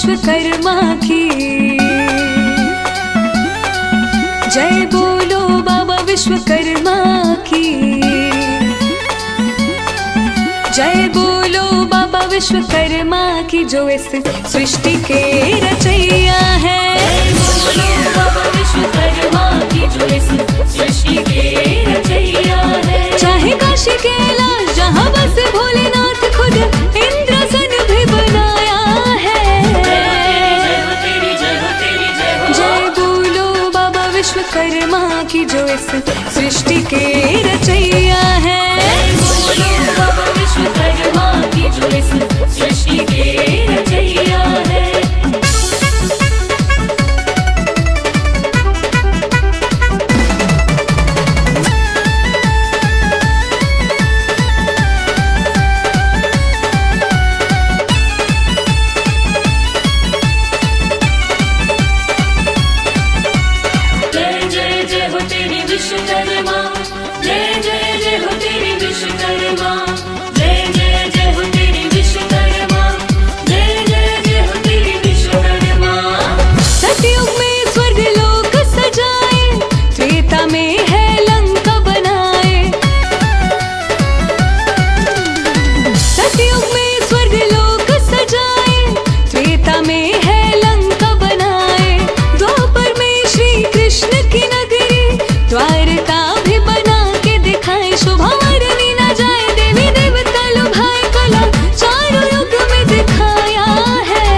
विश्वकर्मा की। जय बोलो बाबा विश्वकर्मा की। जय बोलो बाबा विश्वकर्मा की, जो इस सृष्टि के रचैया है। बोलो बाबा विश्वकर्मा की, जो इस सृष्टि के रचैया है। चाहे काशी कैलाश जहाँ बस भोलेनाथ, खुद इंद्रसन भी बनाया है। जय बोलो बाबा विश्वकर्मा की, जो इस सृष्टि के रचैया है। बोलो बाबा विश्वकर्मा की, जो इस सृष्टि के रचैया है। विश्वकर्मा जय जय जय हो तेरी विश्वकर्मा, जय जय जय हो तेरी विश्वकर्मा, जय जय जय हो तेरी विश्वकर्मा। सतयुग में स्वर्ग लोक सजाए, त्रेता में है लंका बनाए। सतयुग में स्वर्ग लोक सजाए, त्रेता में है लंका बनाए। द्वापर में श्री कृष्ण की नगरी, द्वारका भी बना के दिखाए। शोभा वर्णी न जाए, देवी देवता लुभाए, कला चारों युग में दिखाया है।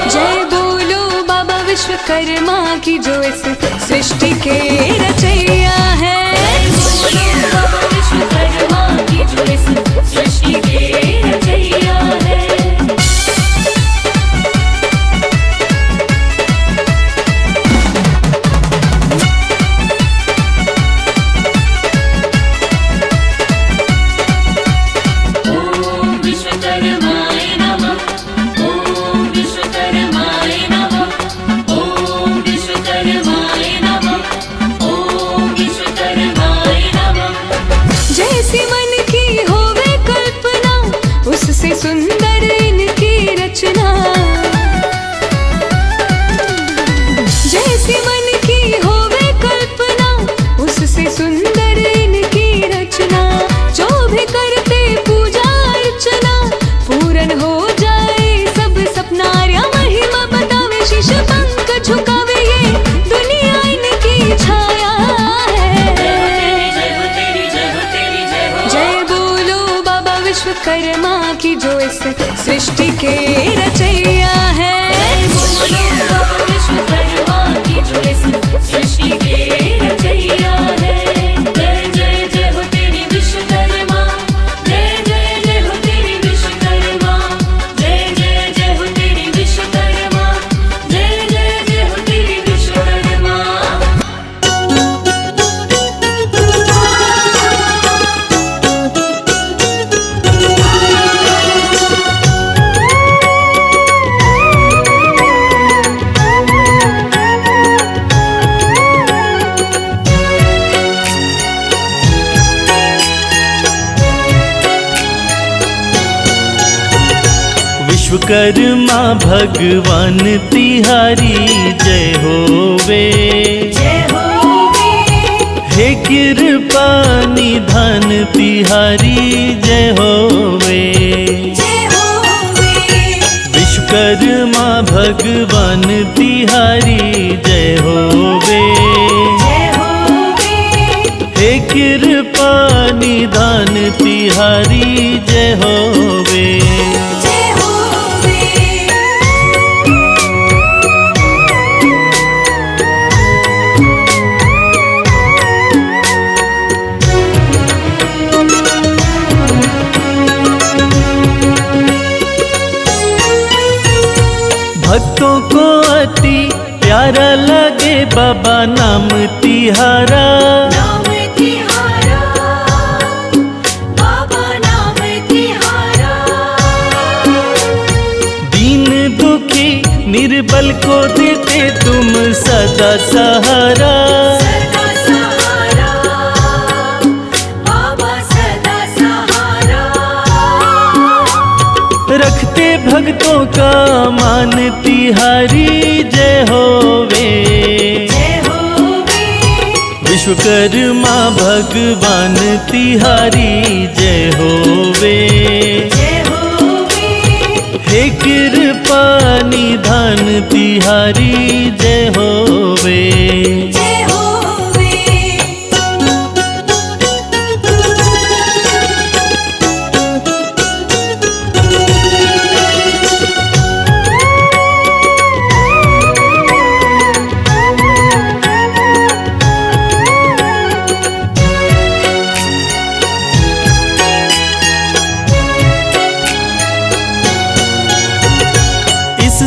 जय बोलो बाबा विश्वकर्मा की, जो इस सृष्टि के रचैया है। बोलो बाबा विश्वकर्मा की, जो इस सृष्टि के रचैया है। जैसी मन की होवे कल्पना, उससे सुंदर इनकी रचना। जैसी मन की होवे कल्पना, उससे सुंदर इनकी रचना। जो भी करते पूजा अर्चना, पूर्ण हो जाए सब सपना। आर्या महिमा बतावे, शीश पंख झुकावे, ये दुनिया इनकी छाया है। जय बोलो बाबा विश्वकर्मा की, जो इस सृष्टि के रचैया है। बोलो बाबा विश्वकर्मा की, जो इस सृष्टि के रचैया है। जय जय जय हो तेरी विश्वकर्मा, जय जय जय हो तेरी विश्वकर्मा, जय जय जय हो तेरी विश्वकर्मा, जय जय जय हो तेरी विश्वकर्मा। विश्वकर्मा भगवान तिहारी जय होवे। जय होवे। हे कृपा निधान तिहारी जय होवे। जय होवे। विश्वकर्मा भगवान तिहारी जय होवे। जय होवे। हे कृपा निधान तिहारी जय होवे। जय होवे। भक्तों को अति प्यारा लगे बाबा नाम तिहारा। नाम तिहारा, बाबा नाम तिहारा। दीन दुखी निर्बल को देते तुम सदा सहारा। सदा सहारा, बाबा सदा सहारा। रखते भक्तों का मान तिहारी जय होवे। विश्वकर्मा भगवान तिहारी जय होवे। हे कृपा निधान तिहारी जय होवे।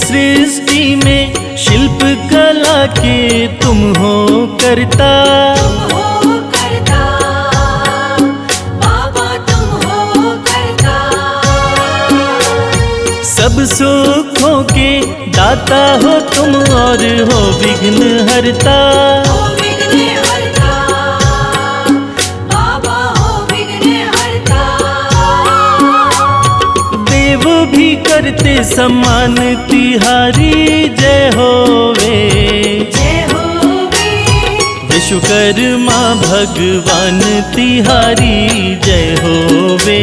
सृष्टि में शिल्प कला के तुम हो करता। बाबा तुम हो करता। सब सुखों के दाता हो तुम और हो विघ्न हरता। बाबा हो विघ्न हरता। देव भी करते सम्मान तिहारी जय होवे। विश्वकर्मा भगवान तिहारी जय होवे।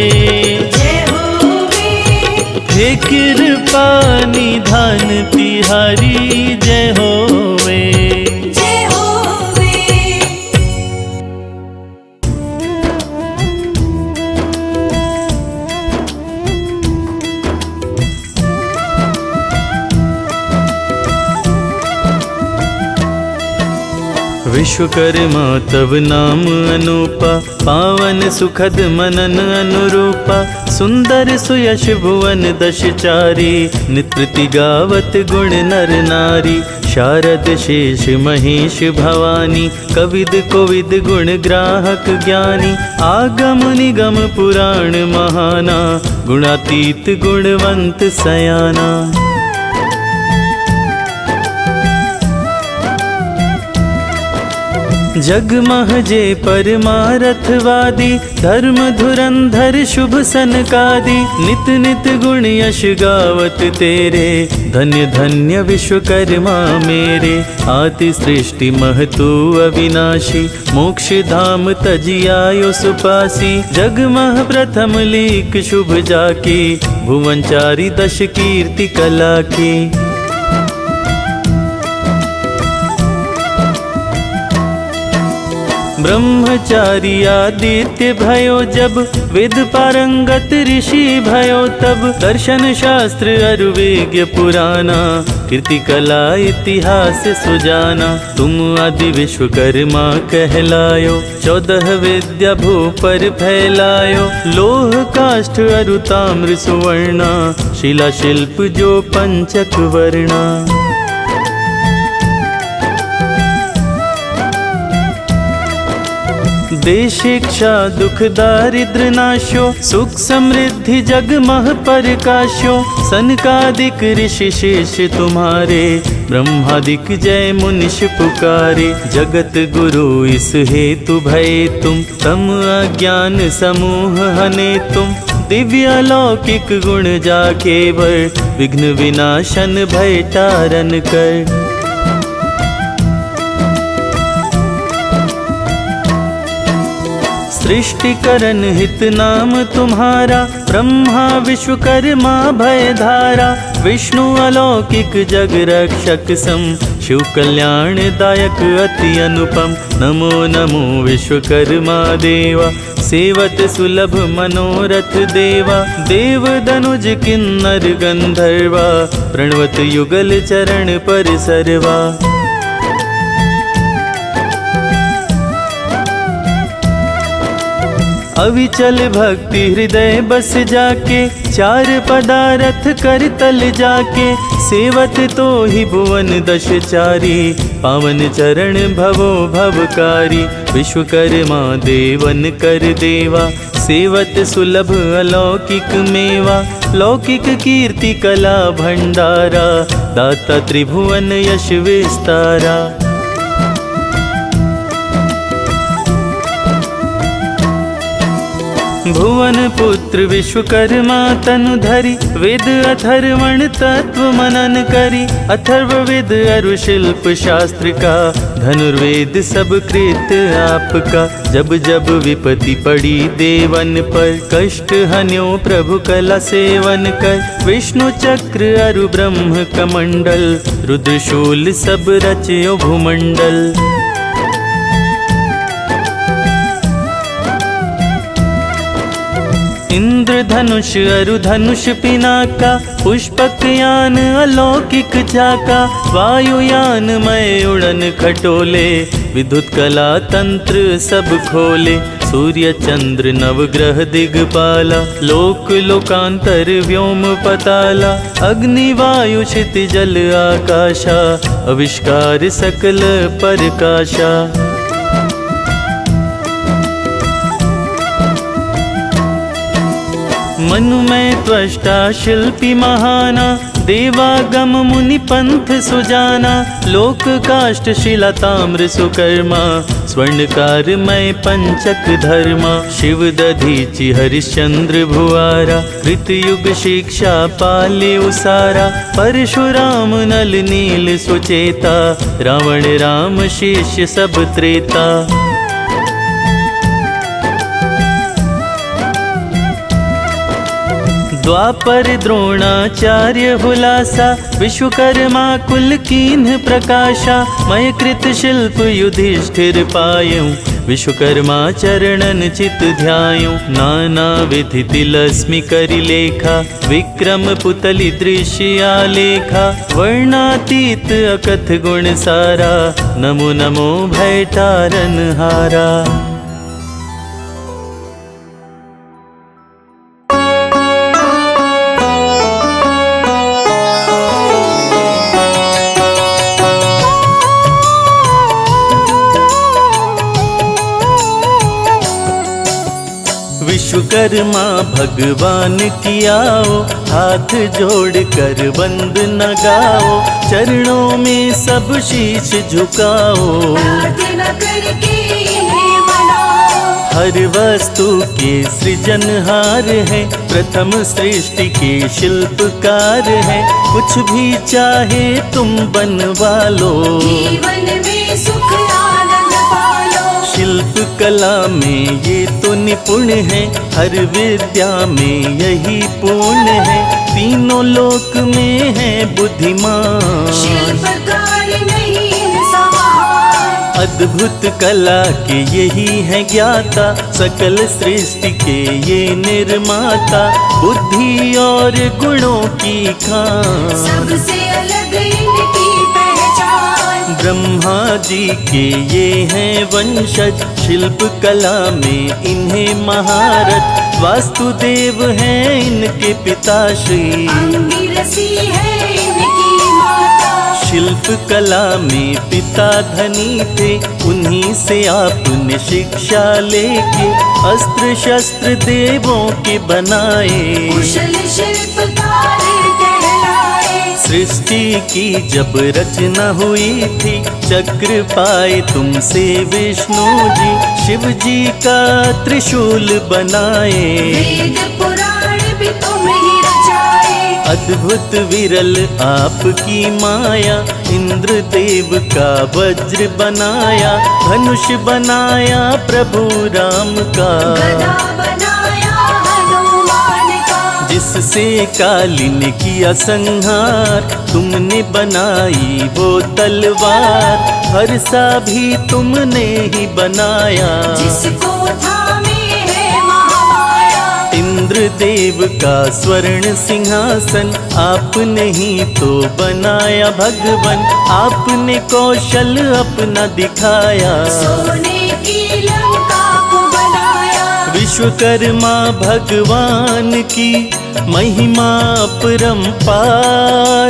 हे कृपा निधान तिहारी जय होवे। विश्वकर्मा तब नाम अनूपा, पावन सुखद मनन अनुरूपा। सुंदर सुयश भुवन दशचारी, नित प्रति गावत गुण नर नारी। शारद शेष महेश भवानी, कविद कोविद गुण ग्राहक ज्ञानी। आगम निगम पुराण महाना, गुणातीत गुणवंत सयाना। जगमह जे परमारथवादी, धर्म धुरंधर शुभ सनकादि। नित नित गुण यश गावत तेरे, धन्य धन्य विश्वकर्मा मेरे। आति सृष्टि महतु अविनाशी, मोक्ष धाम तजियायो सुपासी। जगमह प्रथम लीक शुभ जाकी, भुवनचारी दश कीर्ति कला की। ब्रह्मचारी आदित्य भयो जब, वेद पारंगत ऋषि भयो तब। दर्शन शास्त्र अरुवेज्ञ पुराना, कीर्ति कला इतिहास सुजाना। तुम आदि विश्वकर्मा कहलायो, 14 विद्या भू पर फैलायो। लोह काष्ठ अरु ताम्र सुवर्णा, शिला शिल्प जो पंचक वर्णा। देश शिक्षा दुख दारिद्र नाशो, सुख समृद्धि जगमह प्रकाशो। सनकादिक ऋषि शेष तुम्हारे, ब्रह्मादिक जय मुनिष पुकारे। जगत गुरु इस हेतु भये तुम, तम अज्ञान समूह हने तुम। दिव्य अलौकिक गुण जाके वर, विघ्न विनाशन भय तारन कर। सृष्टिकरण हित नाम तुम्हारा, ब्रह्मा विश्वकर्मा भयधारा। विष्णु अलौकिक जग रक्षक सम, शिव कल्याण दायक अति अनुपम। नमो नमो विश्वकर्मा देवा, सेवत सुलभ मनोरथ देवा। देव दनुज किन्नर गंधर्वा, प्रणवत युगल चरण पर सर्वा। अविचल भक्ति हृदय बस जाके, चार पदारथ कर तल जाके। सेवत तो ही भुवन दश चारी, पावन चरण भवो भवकारी। विश्वकर्मा देवन कर देवा, सेवत सुलभ अलौकिक मेवा। लौकिक कीर्ति कला भंडारा, दाता त्रिभुवन यश विस्तारा। भुवन पुत्र विश्वकर्मा तनु धरि वेद अथर्वण तत्व मनन करी अथर्ववेद अरु शिल्प शास्त्र का धनुर्वेद सब कृत आपका। जब जब विपत्ति पड़ी देवन पर कष्ट हन्यो प्रभु कला सेवन कर विष्णु चक्र अरु ब्रह्म कमंडल रुद्रशूल सब रचयो भूमंडल। इंद्र धनुष अरु धनुष पिनाका पुष्पक यान अलौकिक चाका वायुयान मय उड़न खटोले विद्युत कला तंत्र सब खोले। सूर्य चंद्र नवग्रह दिगपाला लोक लोकांतर व्योम पताला अग्नि वायु क्षिति जल आकाशा आविष्कार सकल परकाशा। मनु में त्वष्टा शिल्पी महाना देवागम मुनि पंथ सुजाना लोक काष्ठ शिला ताम्र सुकर्मा स्वर्णकार मय पंचक धर्मा। शिव दधीचि हरिश्चंद्र भुआरा कृतयुग शिक्षा पाले उसारा परशुराम नल नील सुचेता रावण राम शेष सब त्रेता। द्वापर द्रोणाचार्य हुलासा विश्वकर्मा कुल कीन्ह प्रकाशा मय कृत शिल्प युधिष्ठिर पायऊं विश्वकर्मा चरणन चित ध्यायूं। नाना विधि तिलस्मि करि लेखा विक्रम पुतली दृश्य आलेखा वर्णातीत अकथ गुण सारा नमो नमो भय तारन हारा। विश्वकर्मा भगवान की आओ हाथ जोड़ कर बंद न गाओ चरणों में सब शीश झुकाओ प्रार्थना करके इन्हें मनाओ। हर वस्तु के सृजनहार है प्रथम सृष्टि के शिल्पकार है कुछ भी चाहे तुम बनवा लो जीवन में सुख आनंद पालो। शिल्प कला में ये तो निपुण है हर विद्या में यही पूर्ण है तीनों लोक में है बुद्धिमान शिल्पकार नहीं समाहार। अद्भुत कला के यही है ज्ञाता सकल सृष्टि के ये निर्माता बुद्धि और गुणों की खान सबसे अलग इनकी पहचान। ब्रह्मा जी के ये हैं वंशज शिल्प कला में इन्हें महारथ वास्तुदेव हैं इनके पिताश्री अंगिरसी है इनकी माता। शिल्प कला में पिता धनी थे उन्हीं से आपने शिक्षा लेके अस्त्र शस्त्र देवों के बनाए कुशल शिल्पकार कहलाए। सृष्टि की जब रचना हुई थी चक्र पाए तुमसे विष्णु जी शिव जी का त्रिशूल बनाए वेद पुराण भी तुम ही रचाए। अद्भुत विरल आपकी माया इंद्र देव का वज्र बनाया धनुष बनाया प्रभु राम का गदा बनाया हनुमान का। जिससे कालिन किया संहार तुमने बनाई वो तलवार हर सा भी तुमने ही बनाया जिसको थामे है महामाया। इंद्र देव का स्वर्ण सिंहासन आपने ही तो बनाया भगवन आपने कौशल अपना दिखाया सोने की लंका को बनाया। विश्वकर्मा भगवान की महिमा अपरंपार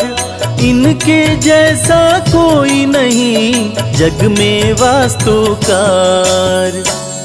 इनके जैसा कोई नहीं जग में वास्तुकार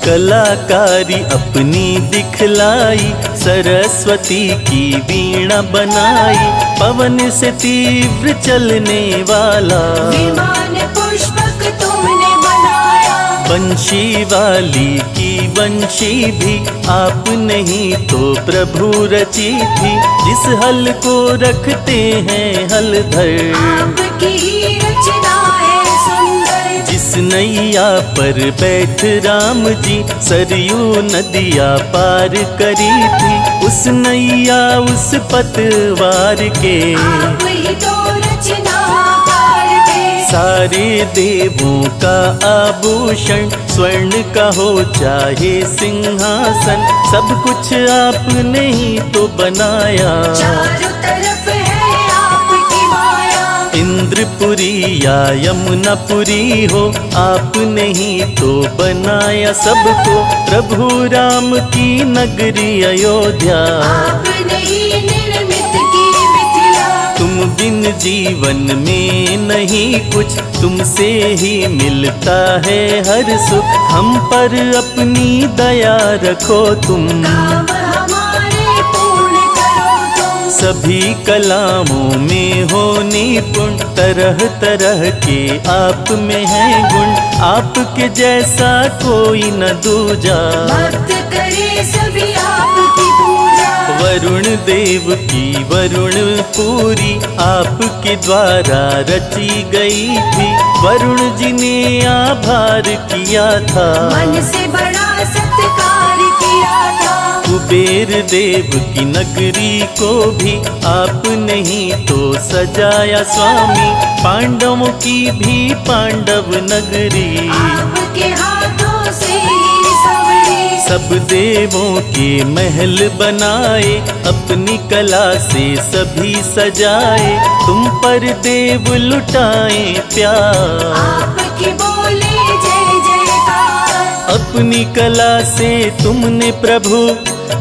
कलाकारी अपनी दिखलाई सरस्वती की वीणा बनाई पवन से तीव्र चलने वाला विमान पुष्पक तुमने बनाया। बंशी वाली की सूर्यवंशी भी आप नहीं तो प्रभु रची थी। जिस हल को रखते हैं हलधर, आपकी ही रचना है सुंदर। जिस नैया पर बैठ राम जी सरयू नदिया पार करी थी, उस नैया उस पतवार के आप ही तो रचनाकार थे। सारे देवों का आभूषण स्वर्ण का हो चाहे सिंहासन, सब कुछ आपने ही तो बनाया। चारों तरफ है आपकी माया। इंद्रपुरी या यमुनापुरी हो, आपने ही तो बनाया सबको। प्रभु राम की नगरी अयोध्या, आपने ही निर्मित की मिथिला। तुम बिन जीवन में नहीं कुछ, तुमसे ही मिलता है हर सुख। हम पर अपनी दया रखो तुम, काम हमारे पूर्ण करो तुम। सभी कलामों में हो निपुण, तरह तरह के आप में है गुण। आपके जैसा कोई न दूजा, भक्त करे सभी आपकी पूजा। वरुण देव की वरुण पूरी आपके द्वारा रची गई थी। वरुण जी ने आभार किया था, मन से बड़ा सत्कार किया था। कुबेर देव की नगरी को भी आपने ही तो सजाया स्वामी। पांडवों की भी पांडव नगरी आपके हाथों से ही संवरी। सब देवों के महल बनाए, अपनी कला से सभी सजाए। तुम पर देव लुटाए प्यार, आपकी बोले जय जयकार। अपनी कला से तुमने प्रभु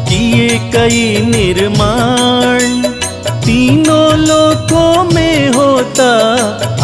किए कई निर्माण। तीनों लोकों में होता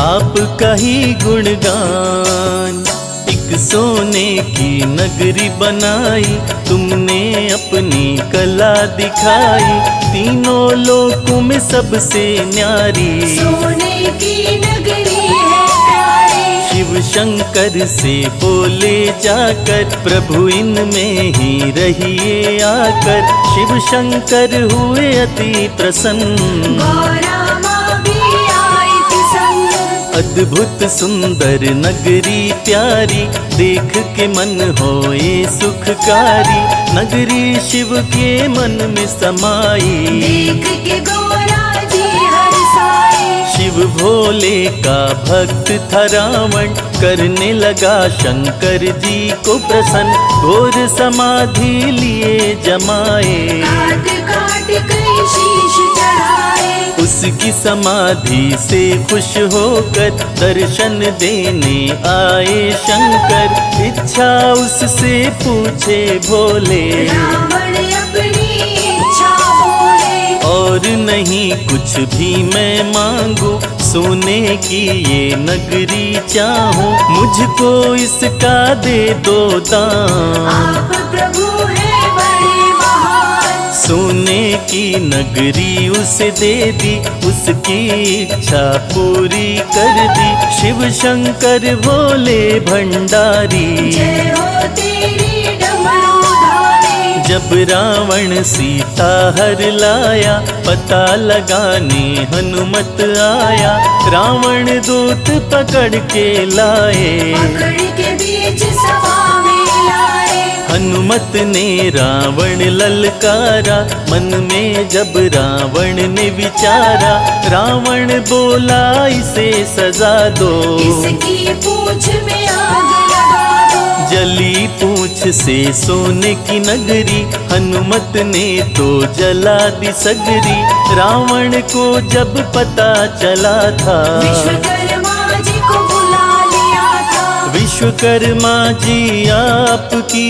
आपका ही गुणगान। एक सोने की नगरी बनाई, तुमने अपनी कला दिखाई। तीनों लोकों में सबसे न्यारी सोने की नगरी है प्यारी। शिव शंकर से बोले जाकर, प्रभु इनमें ही रहिए आकर। शिव शंकर हुए अति प्रसन्न, गौरा माँ भी आई थी संग। अद्भुत सुंदर नगरी प्यारी, देख के मन होए सुखकारी। नगरी शिव के मन में समाई, देख के गौरा जी हर्षाए। शिव भोले का भक्त था रावण, करने लगा शंकर जी को प्रसन्न। घोर समाधि लिए जमाए, काट काट कई शीश चढ़ाए। उसकी समाधि से खुश होकर दर्शन देने आए शंकर। इच्छा उससे पूछे भोले, रावण अपनी इच्छा बोले। और नहीं कुछ भी मैं मांगू, सोने की ये नगरी चाहूं। मुझको इसका दे दो दान, आप प्रभु है बड़े महान। सोने की नगरी उसे दे दी, उसकी इच्छा पूरी कर दी। शिव शंकर भोले भंडारी, जय हो तेरी डमरूधारी। जब रावण सीता हर लाया, पता लगाने हनुमत आया। रावण दूत पकड़ के लाए, पकड़ के बीच सभा में लाए। हनुमत ने रावण ललकारा। मन में जब रावण ने विचारा, रावण बोला इसे सजा दो। इसकी पूंछ में आग लगा दो। जली पूंछ से सोने की नगरी, हनुमत ने तो जला दी सगरी। रावण को जब पता चला था, विश्वकर्मा जी को बुला लिया था। विश्वकर्मा जी आपकी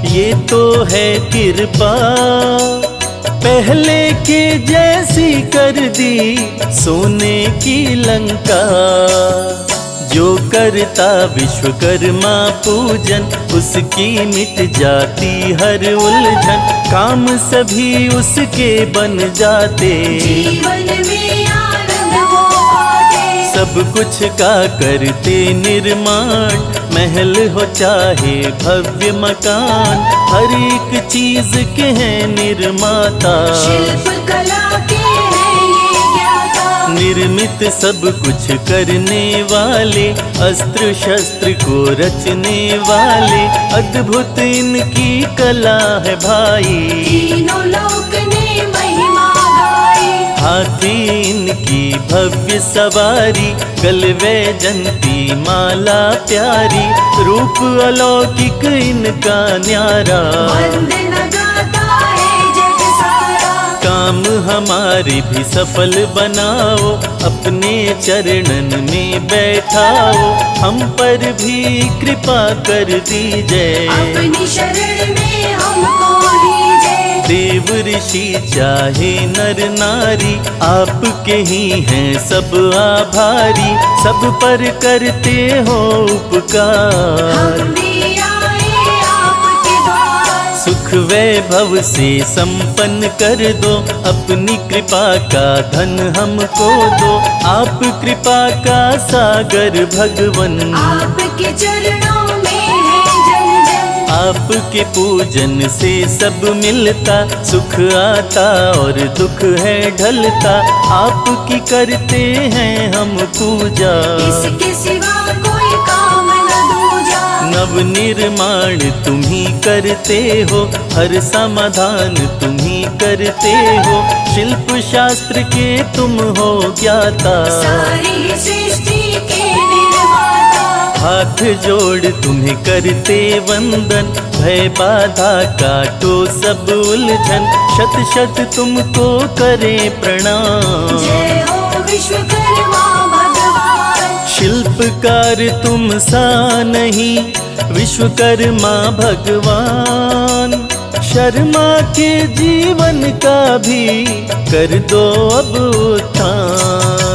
ये तो है कृपा। पहले के जैसी कर दी सोने की लंका। जो करता विश्वकर्मा पूजन, उसकी मिट जाती हर उलझन। काम सभी उसके बन जाते, जीवन में आनंद वो पाते। सब कुछ का करते निर्माण। महल हो चाहे भव्य मकान, हर एक चीज के हैं निर्माता। शिल्प कला के हैं ये ज्ञाता, निर्मित सब कुछ करने वाले, अस्त्र शस्त्र को रचने वाले, अद्भुत इनकी कला है भाई। तीनों लोक ने महिमा गाई, हाथी इनकी भव्य सवारी, गलवे जंती माला प्यारी, रूप अलौकिक इनका न्यारा। वंदना गाता है जग सारा, काम हमारे भी सफल बनाओ, अपने चरणन में बैठाओ, हम पर भी कृपा कर दीजिए। अपनी शरण में हमको लीजिए। देव ऋषि चाहे नर नारी, आपके ही हैं सब आभारी, सब पर करते हो उपकार। हम भी आए आपके द्वार, सुख वैभव से संपन्न कर दो, अपनी कृपा का धन हमको दो। आप कृपा का सागर भगवन, आपके चरणों में है जन जन। आपके पूजन से सब मिलता, सुख आता और दुख है ढलता, आपकी करते हैं हम पूजा। इसके सिवा कोई काम न दूजा, नव निर्माण तुम ही करते हो, हर समाधान तुम ही करते हो, शिल्प शास्त्र के तुम हो ज्ञाता। सारी सृष्टि के निर्माता, हाथ जोड़ तुम्हें करते वंदन, भय बाधा काटो सब उलझन, शत शत तुमको करे प्रणाम। जय हो विश्वकर्मा भगवान, शिल्पकार तुम सा नहीं, विश्वकर्मा भगवान। शर्मा के जीवन का भी कर दो अब उत्थान।